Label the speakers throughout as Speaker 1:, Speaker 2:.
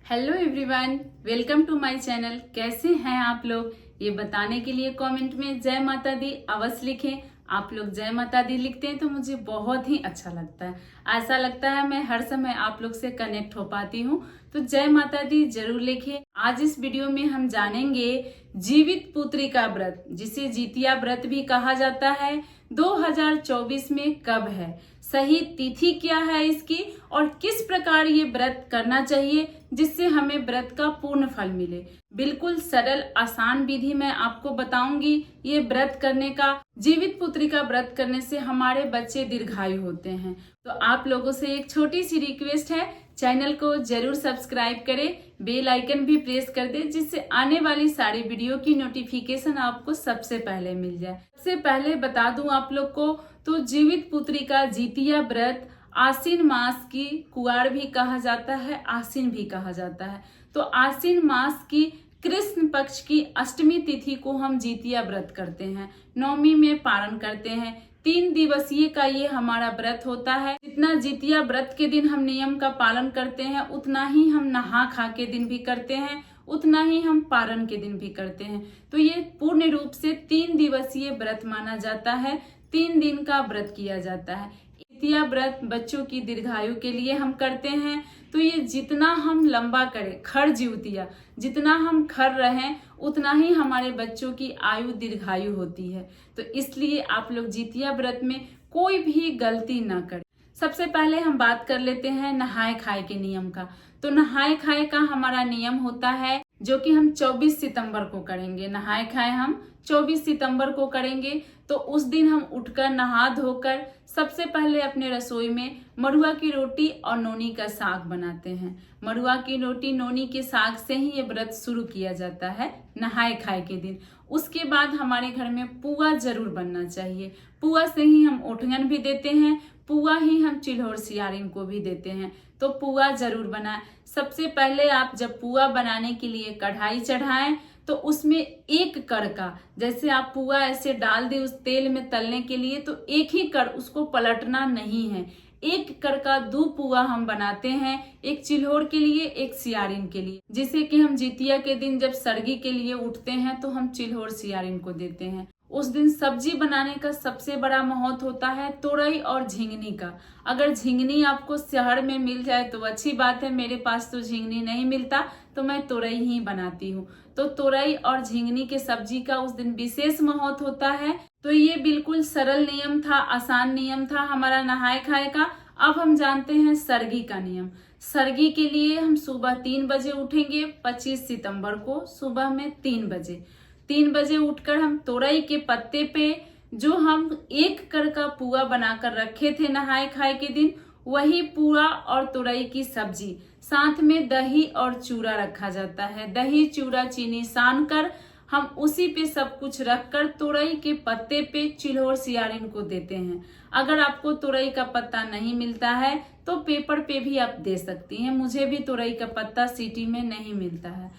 Speaker 1: Hello everyone, welcome to my channel. कैसे हैं आप लोग, ये बताने के लिए कमेंट में जय माता दी अवश्य लिखें। आप लोग जय माता दी लिखते हैं तो मुझे बहुत ही अच्छा लगता है। ऐसा लगता है मैं हर समय आप लोग से कनेक्ट हो पाती हूँ, तो जय माता दी जरूर लिखें। आज इस वीडियो में हम जानेंगे जीवित पुत्री का व्रत, जिसे जितिया व्रत भी कहा जाता है, 2024 में कब है, सही तिथि क्या है इसकी और किस प्रकार ये व्रत करना चाहिए जिससे हमें व्रत का पूर्ण फल मिले। बिल्कुल सरल आसान विधि मैं आपको बताऊंगी ये व्रत करने का। जीवित पुत्री का व्रत करने से हमारे बच्चे दीर्घायु होते हैं। तो आप लोगों से एक छोटी सी रिक्वेस्ट है, चैनल को जरूर सब्सक्राइब करें, बेल आइकन भी प्रेस कर दें जिससे आने वाली सारी वीडियो की नोटिफिकेशन आपको सबसे पहले मिल जाए। सबसे पहले बता दूं आप लोग को, तो जीवित पुत्री का जितिया व्रत आश्विन मास की कुआर भी कहा जाता है, आश्विन भी कहा जाता है। तो आश्विन मास की कृष्ण पक्ष की अष्टमी तिथि को हम जितिया व्रत करते हैं, नवमी में पारण करते हैं। 3 दिवसीय का ये हमारा व्रत होता है। जितना जितिया व्रत के दिन हम नियम का पालन करते हैं, उतना ही हम नहा खा के दिन भी करते हैं, उतना ही हम पारण के दिन भी करते हैं। तो ये पूर्ण रूप से 3 दिवसीय व्रत माना जाता है, 3 दिन का व्रत किया जाता है। जितिया व्रत बच्चों की दीर्घायु के लिए हम करते हैं। तो ये जितना हम लंबा करें, खर जितिया जितना हम खर रहें, उतना ही हमारे बच्चों की आयु दीर्घायु होती है। तो इसलिए आप लोग जितिया व्रत में कोई भी गलती ना करें। सबसे पहले हम बात कर लेते हैं नहाए खाए के नियम का। तो नहाए खाए का हमारा नियम होता है, जो कि हम 24 सितंबर को करेंगे। नहाए खाए हम 24 सितंबर को करेंगे। तो उस दिन हम उठकर नहा धोकर सबसे पहले अपने रसोई में मड़ुआ की रोटी और नोनी का साग बनाते हैं। मड़ुआ की रोटी नोनी के साग से ही ये व्रत शुरू किया जाता है नहाए खाए के दिन। उसके बाद हमारे घर में पुआ जरूर बनना चाहिए। पुआ से ही हम ओठगन भी देते हैं, पुआ ही हम चिल्होर सियारिन को भी देते हैं। तो पुआ जरूर बनाएं। सबसे पहले आप जब पुआ बनाने के लिए कढ़ाई चढ़ाएं तो उसमें एक कड़ का, जैसे आप पुआ ऐसे डाल दे उस तेल में तलने के लिए, तो एक ही कड़, उसको पलटना नहीं है। एक कड़ का 2 पुआ हम बनाते हैं, एक चिल्होर के लिए, एक सियारिन के लिए। जिसे कि हम जितिया के दिन जब सरगी के लिए उठते हैं तो हम चिल्होर सियारिन को देते हैं। उस दिन सब्जी बनाने का सबसे बड़ा महत्व होता है तोरई और झिंगनी का। अगर झिंगनी आपको शहर में मिल जाए तो अच्छी बात है, मेरे पास तो झिंगनी नहीं मिलता तो मैं तोरई ही बनाती हूँ। तो तोरई और झिंगनी के सब्जी का उस दिन विशेष महत्व होता है। तो ये बिल्कुल सरल नियम था, आसान नियम था हमारा नहाए खाए का। अब हम जानते हैं सरगी का नियम। सरगी के लिए हम सुबह 3 बजे उठेंगे, 25 सितंबर को सुबह में 3 बजे उठकर हम तोरई के पत्ते पे जो हम एक कड़ का पुआ बनाकर रखे थे नहाए खाए के दिन, वही पुआ और तोरई की सब्जी, साथ में दही और चूड़ा रखा जाता है। दही चूड़ा चीनी सान कर हम उसी पे सब कुछ रखकर तोरई के पत्ते पे चिल्होर सियारिन को देते हैं। अगर आपको तोरई का पत्ता नहीं मिलता है तो पेपर पे भी आप दे सकती हैं। मुझे भी तोरई का पत्ता सिटी में नहीं मिलता है।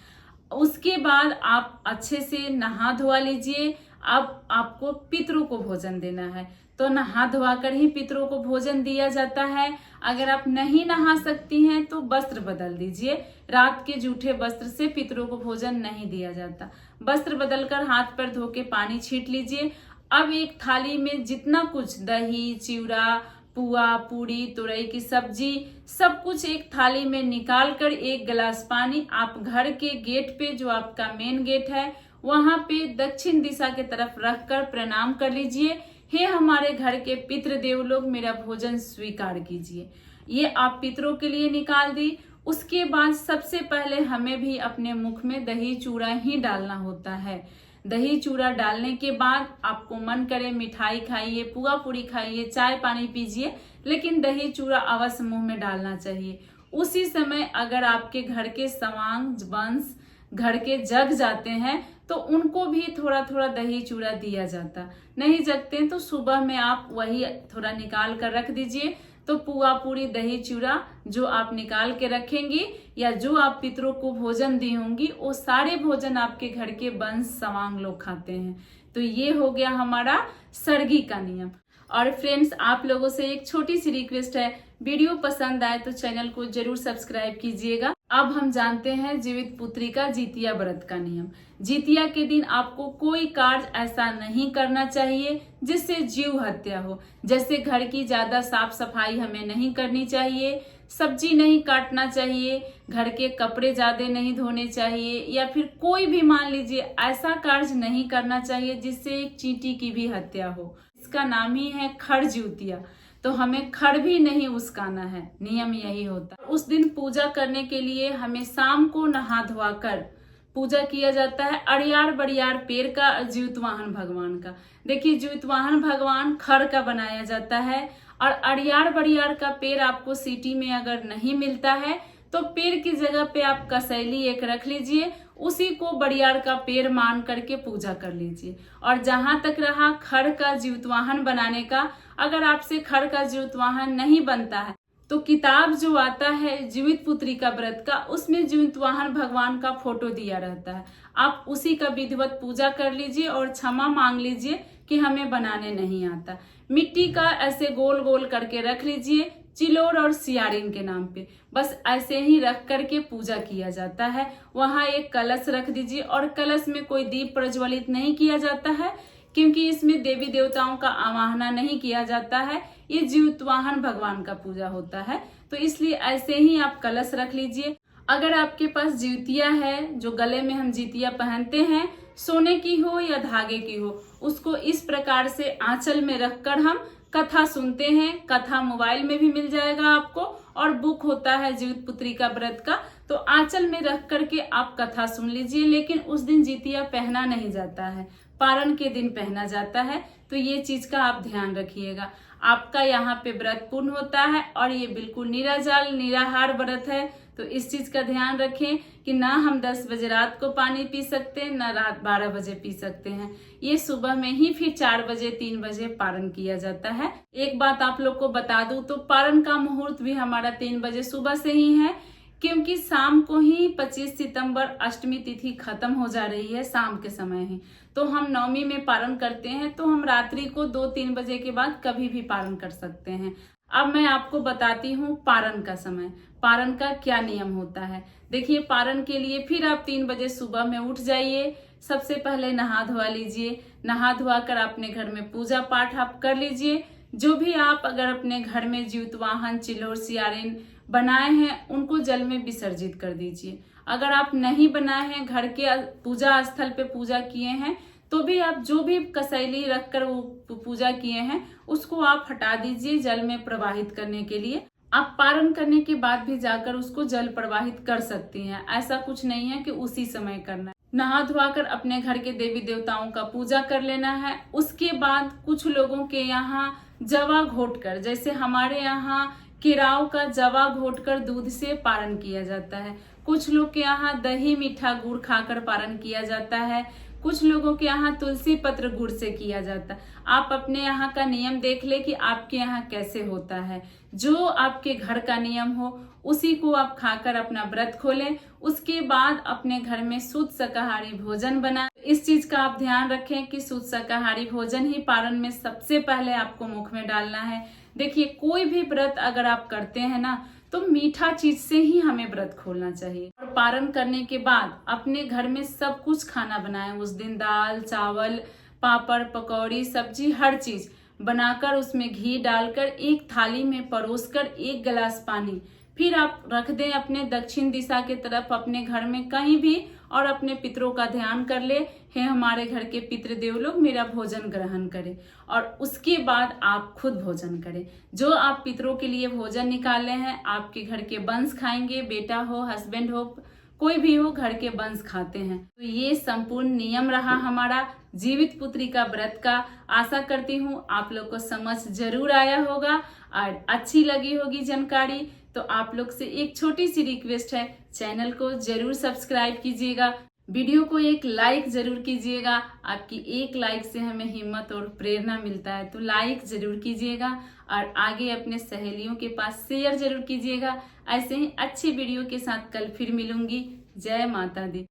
Speaker 1: उसके बाद आप अच्छे से नहा धोवा लीजिए। अब आपको पितरों को भोजन देना है, तो नहा धोवा कर ही पितरों को भोजन दिया जाता है। अगर आप नहीं नहा सकती हैं तो वस्त्र बदल दीजिए। रात के जूठे वस्त्र से पितरों को भोजन नहीं दिया जाता। वस्त्र बदलकर हाथ पर धो के पानी छीट लीजिए। अब एक थाली में जितना कुछ दही, चिवड़ा, पुआ, पूरी, तोरई की सब्जी, सब कुछ एक थाली में निकाल कर 1 गिलास पानी आप घर के गेट पे, जो आपका मेन गेट है, वहां पे दक्षिण दिशा के तरफ रखकर प्रणाम कर लीजिए। हे हमारे घर के पितृ देव लोग, मेरा भोजन स्वीकार कीजिए। ये आप पितरों के लिए निकाल दी। उसके बाद सबसे पहले हमें भी अपने मुख में दही चूड़ा ही डालना होता है। दही चूड़ा डालने के बाद आपको मन करे मिठाई खाइए, पुआ पूरी खाइए, चाय पानी पीजिए, लेकिन दही चूड़ा अवश्य मुंह में डालना चाहिए। उसी समय अगर आपके घर के सवांग वंश घर के जग जाते हैं तो उनको भी थोड़ा थोड़ा दही चूड़ा दिया जाता। नहीं जगते तो सुबह में आप वही थोड़ा निकाल कर रख दीजिए। तो पुआ पूरी दही चूड़ा जो आप निकाल के रखेंगी या जो आप पितरों को भोजन दी होंगी, वो सारे भोजन आपके घर के वंश सवांग लोग खाते हैं। तो ये हो गया हमारा सरगी का नियम। और फ्रेंड्स, आप लोगों से एक छोटी सी रिक्वेस्ट है, वीडियो पसंद आए तो चैनल को जरूर सब्सक्राइब कीजिएगा। अब हम जानते हैं जीवित पुत्री का जितिया व्रत का नियम। जितिया के दिन आपको कोई कार्य ऐसा नहीं करना चाहिए जिससे जीव हत्या हो। जैसे घर की ज्यादा साफ सफाई हमें नहीं करनी चाहिए, सब्जी नहीं काटना चाहिए, घर के कपड़े ज्यादा नहीं धोने चाहिए, या फिर कोई भी मान लीजिए ऐसा कार्य नहीं करना चाहिए जिससे एक चींटी की भी हत्या हो। इसका नाम ही है खड़ जितिया। तो हमें खड़ भी नहीं उसकाना है, नियम यही होता है। उस दिन पूजा करने के लिए हमें शाम को नहा धोआ कर पूजा किया जाता है अड़ियार बड़ियार पेड़ का, जीवितवाहन भगवान का। देखिए जीवितवाहन भगवान खड़ का बनाया जाता है, और अड़ियार बड़ियार का पेड़ आपको सिटी में अगर नहीं मिलता है तो पेड़ की जगह पे आप कसैली एक रख लीजिए, उसी को बड़ियार का पेड़ मान करके पूजा कर लीजिए। और जहां तक रहा खड़ का जीवितवाहन बनाने का, अगर आपसे खड़ का जीवितवाहन नहीं बनता है तो किताब जो आता है जीवित पुत्री का व्रत का, उसमें जीवितवाहन भगवान का फोटो दिया रहता है। आप उसी का विधिवत पूजा कर लीजिए और क्षमा मांग लीजिए कि हमें बनाने नहीं आता। मिट्टी का ऐसे गोल गोल करके रख लीजिए, चिलोर और सियारिन के नाम पे, बस ऐसे ही रख करके पूजा किया जाता है। वहां एक कलश रख दीजिए, और कलश में कोई दीप प्रज्वलित नहीं किया जाता है, क्योंकि इसमें देवी देवताओं का आवाहना नहीं किया जाता है। ये जीवितवाहन भगवान का पूजा होता है, तो इसलिए ऐसे ही आप कलश रख लीजिए। अगर आपके पास जितिया है, जो गले में हम जितिया पहनते हैं, सोने की हो या धागे की हो, उसको इस प्रकार से आंचल में रखकर हम कथा सुनते हैं। कथा मोबाइल में भी मिल जाएगा आपको, और बुक होता है जीवित पुत्री का व्रत का, तो आंचल में रख करके आप कथा सुन लीजिए। लेकिन उस दिन जितिया पहना नहीं जाता है, पारण के दिन पहना जाता है, तो ये चीज का आप ध्यान रखिएगा। आपका यहाँ पे व्रत पूर्ण होता है, और ये बिल्कुल निराजल निराहार व्रत है, तो इस चीज का ध्यान रखें कि ना हम 10 बजे रात को पानी पी सकते हैं, ना रात 12 बजे पी सकते हैं। ये सुबह में ही फिर 4 बजे 3 बजे पारण किया जाता है। एक बात आप लोग को बता दूं तो पारण का मुहूर्त भी हमारा 3 बजे सुबह से ही है, क्योंकि शाम को ही 25 सितंबर अष्टमी तिथि खत्म हो जा रही है, शाम के समय ही तो हम नवमी में पारण करते हैं, तो हम रात्रि को 2-3 बजे के बाद कभी भी पारण कर सकते हैं। अब मैं आपको बताती हूँ पारण का समय, पारण का क्या नियम होता है। देखिए पारण के लिए फिर आप 3 बजे सुबह में उठ जाइए। सबसे पहले नहा धोआ लीजिए, नहा धोआ कर अपने घर में पूजा पाठ आप कर लीजिए। जो भी आप अगर अपने घर में जीवितवाहन चिलोर सियारिन बनाए हैं, उनको जल में विसर्जित कर दीजिए। अगर आप नहीं बनाए हैं, घर के पूजा स्थल पे पूजा किए हैं, तो भी आप जो भी कसैली रखकर वो पूजा किए हैं उसको आप हटा दीजिए जल में प्रवाहित करने के लिए। आप पारण करने के बाद भी जाकर उसको जल प्रवाहित कर सकती हैं, ऐसा कुछ नहीं है कि उसी समय करना है। नहा धोआकर अपने घर के देवी देवताओं का पूजा कर लेना है। उसके बाद कुछ लोगों के यहाँ जवा घोटकर, जैसे हमारे यहाँ केराव का जवा घोटकर दूध से पारण किया जाता है। कुछ लोग के यहाँ दही मीठा गुड़ खाकर पारण किया जाता है। कुछ लोगों के यहाँ तुलसी पत्र गुड़ से किया जाता है। आप अपने यहाँ का नियम देख ले कि आपके यहाँ कैसे होता है। जो आपके घर का नियम हो उसी को आप खाकर अपना व्रत खोलें। उसके बाद अपने घर में शुद्ध शाकाहारी भोजन बनाएं। इस चीज का आप ध्यान रखें कि शुद्ध शाकाहारी भोजन ही पारण में सबसे पहले आपको मुख में डालना है। देखिए कोई भी व्रत अगर आप करते हैं ना, तो मीठा चीज से ही हमें व्रत खोलना चाहिए। और पारण करने के बाद अपने घर में सब कुछ खाना बनाएं। उस दिन दाल चावल पापड़ पकौड़ी सब्जी हर चीज बनाकर उसमें घी डालकर एक थाली में परोसकर 1 गिलास पानी फिर आप रख दें अपने दक्षिण दिशा के तरफ अपने घर में कहीं भी, और अपने पितरों का ध्यान कर ले, हे हमारे घर के पितृदेव लोग मेरा भोजन ग्रहण करें। और उसके बाद आप खुद भोजन करें। जो आप पितरों के लिए भोजन निकाले हैं आपके घर के वंश खाएंगे, बेटा हो हस्बैंड हो कोई भी हो, घर के वंश खाते हैं। तो ये संपूर्ण नियम रहा हमारा जीवित पुत्री का व्रत का। आशा करती हूँ आप लोग को समझ जरूर आया होगा और अच्छी लगी होगी जानकारी। तो आप लोग से एक छोटी सी रिक्वेस्ट है, चैनल को जरूर सब्सक्राइब कीजिएगा, वीडियो को एक लाइक जरूर कीजिएगा। आपकी एक लाइक से हमें हिम्मत और प्रेरणा मिलता है, तो लाइक जरूर कीजिएगा और आगे अपने सहेलियों के पास शेयर जरूर कीजिएगा। ऐसे ही अच्छी वीडियो के साथ कल फिर मिलूंगी। जय माता दी।